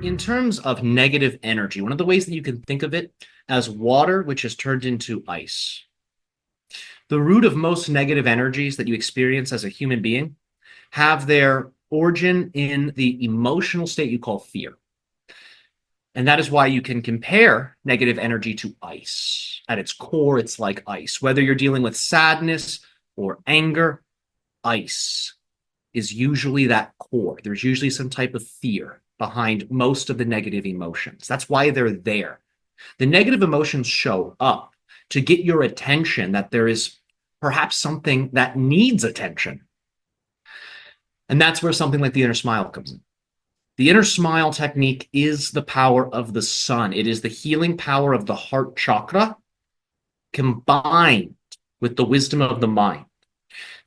In terms of negative energy, one of the ways that you can think of it as water which has turned into ice. The root of most negative energies that you experience as a human being have their origin in the emotional state you call fear. And that is why you can compare negative energy to ice. At its core, it's like ice. Whether you're dealing with sadness or anger, ice is usually that core. There's usually some type of fear behind most of the negative emotions. That's why they're there. The negative emotions show up to get your attention, that there is perhaps something that needs attention. And that's where something like the inner smile comes in. The inner smile technique is the power of the sun. It is the healing power of the heart chakra combined with the wisdom of the mind.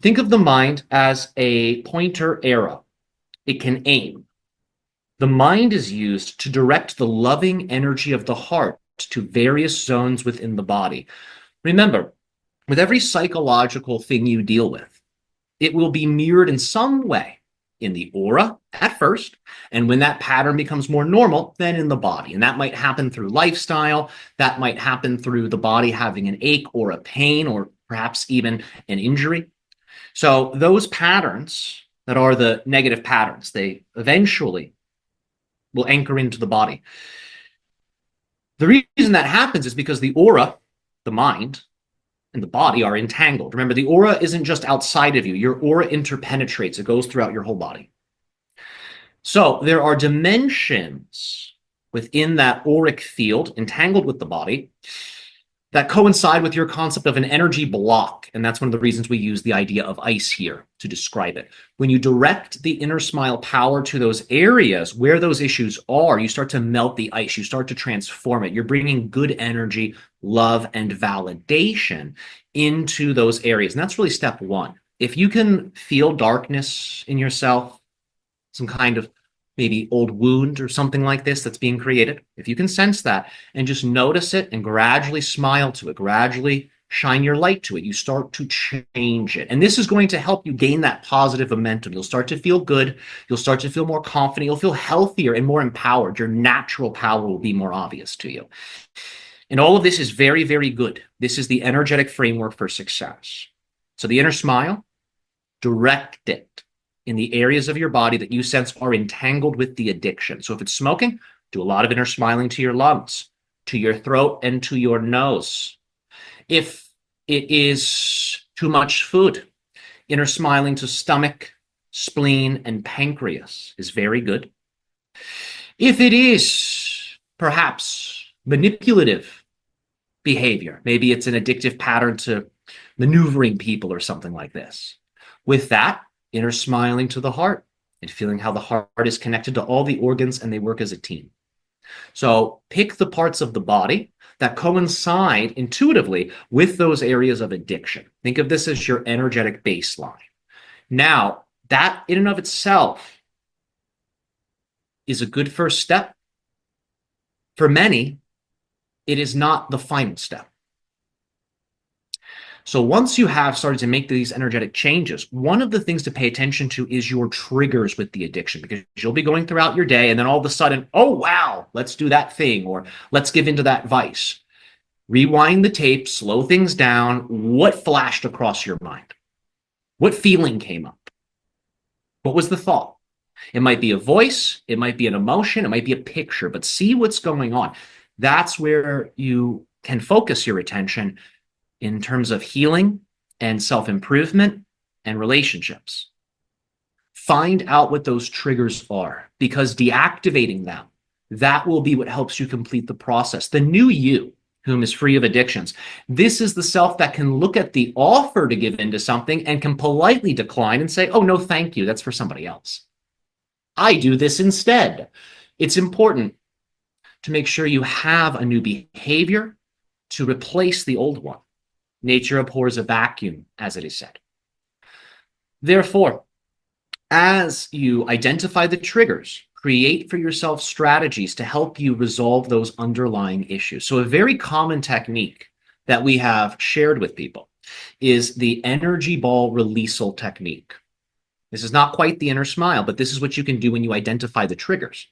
Think of the mind as a pointer arrow. It can aim. The mind is used to direct the loving energy of the heart to various zones within the body. Remember, with every psychological thing you deal with, it will be mirrored in some way in the aura at first, and when that pattern becomes more normal, then in the body. And that might happen through lifestyle, that might happen through the body having an ache or a pain or perhaps even an injury. So those patterns that are the negative patterns, they eventually will anchor into the body. The reason that happens is because the aura, the mind, and the body are entangled. Remember, the aura isn't just outside of you. Your aura interpenetrates. It goes throughout your whole body. So there are dimensions within that auric field entangled with the body that coincide with your concept of an energy block. And that's one of the reasons we use the idea of ice here to describe it. When you direct the inner smile power to those areas where those issues are, you start to melt the ice. You start to transform it. You're bringing good energy, love, and validation into those areas. And that's really step one. If you can feel darkness in yourself, some kind of maybe old wound or something like this that's being created, if you can sense that and just notice it and gradually smile to it, gradually shine your light to it, you start to change it. And this is going to help you gain that positive momentum. You'll start to feel good. You'll start to feel more confident. You'll feel healthier and more empowered. Your natural power will be more obvious to you. And all of this is very, very good. This is the energetic framework for success. So the inner smile, direct it in the areas of your body that you sense are entangled with the addiction. So if it's smoking, do a lot of inner smiling to your lungs, to your throat, and to your nose. If it is too much food, inner smiling to stomach, spleen, and pancreas is very good. If it is perhaps manipulative behavior, maybe it's an addictive pattern to maneuvering people or something like this, with that, inner smiling to the heart and feeling how the heart is connected to all the organs and they work as a team. So pick the parts of the body that coincide intuitively with those areas of addiction. Think of this as your energetic baseline. Now, that in and of itself is a good first step. For many, it is not the final step. So once you have started to make these energetic changes, one of the things to pay attention to is your triggers with the addiction, because you'll be going throughout your day and then all of a sudden, oh, wow, let's do that thing, or let's give into that vice. Rewind the tape, slow things down. What flashed across your mind? What feeling came up? What was the thought? It might be a voice, it might be an emotion, it might be a picture, but see what's going on. That's where you can focus your attention in terms of healing and self-improvement and relationships. Find out what those triggers are, because deactivating them, that will be what helps you complete the process. The new you, whom is free of addictions, this is the self that can look at the offer to give into something and can politely decline and say, oh, no, thank you. That's for somebody else. I do this instead. It's important to make sure you have a new behavior to replace the old one. Nature abhors a vacuum, as it is said. Therefore, as you identify the triggers, create for yourself strategies to help you resolve those underlying issues. So a very common technique that we have shared with people is the energy ball releasal technique. This is not quite the inner smile, but this is what you can do when you identify the triggers.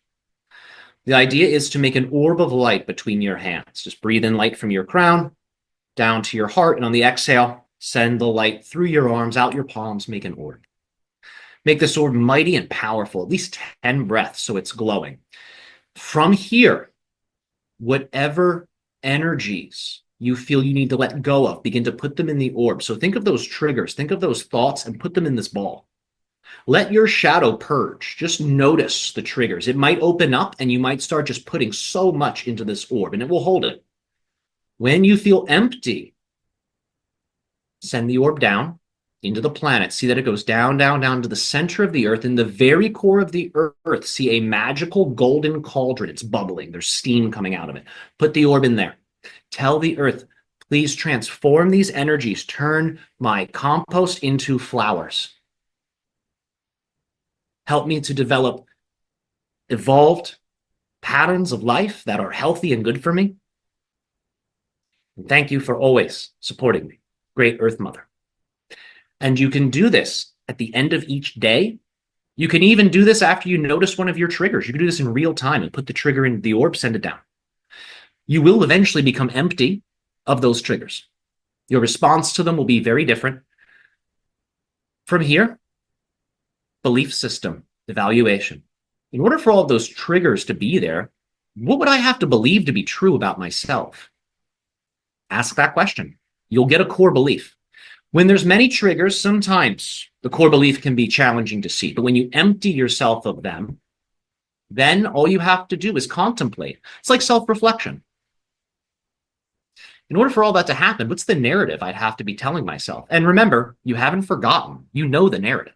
The idea is to make an orb of light between your hands. Just breathe in light from your crown down to your heart, and on the exhale, send the light through your arms, out your palms, make an orb. Make this orb mighty and powerful, at least 10 breaths so it's glowing. From here, whatever energies you feel you need to let go of, begin to put them in the orb. So think of those triggers, think of those thoughts, and put them in this ball. Let your shadow purge. Just notice the triggers. It might open up and you might start just putting so much into this orb, and it will hold it. When you feel empty, send the orb down into the planet. See that it goes down, down, down to the center of the earth. In the very core of the earth, see a magical golden cauldron. It's bubbling. There's steam coming out of it. Put the orb in there. Tell the earth, please transform these energies. Turn my compost into flowers. Help me to develop evolved patterns of life that are healthy and good for me. And thank you for always supporting me, Great Earth Mother. And you can do this at the end of each day. You can even do this after you notice one of your triggers. You can do this in real time and put the trigger in the orb, send it down. You will eventually become empty of those triggers. Your response to them will be very different. From here, belief system, evaluation. In order for all of those triggers to be there, what would I have to believe to be true about myself? Ask that question. You'll get a core belief. When there's many triggers, sometimes the core belief can be challenging to see. But when you empty yourself of them, then all you have to do is contemplate. It's like self-reflection. In order for all that to happen, what's the narrative I'd have to be telling myself? And remember, you haven't forgotten. You know the narrative.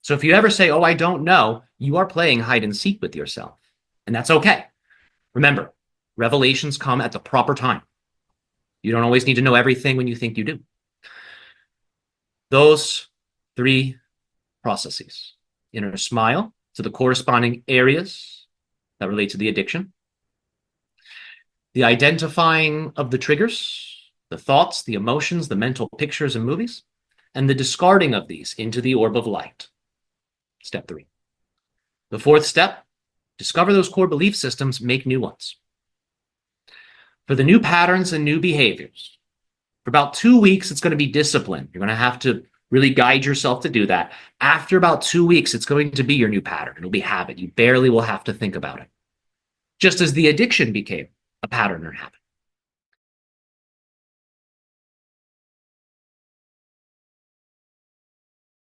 So if you ever say, oh, I don't know, you are playing hide and seek with yourself. And that's okay. Remember, revelations come at the proper time. You don't always need to know everything when you think you do. Those three processes: inner smile to the corresponding areas that relate to the addiction, the identifying of the triggers, the thoughts, the emotions, the mental pictures and movies, and the discarding of these into the orb of light. Step 3. The fourth step, discover those core belief systems, make new ones. For the new patterns and new behaviors, for about 2 weeks, it's going to be discipline. You're going to have to really guide yourself to do that. After about 2 weeks, it's going to be your new pattern. It'll be habit. You barely will have to think about it. Just as the addiction became a pattern or habit.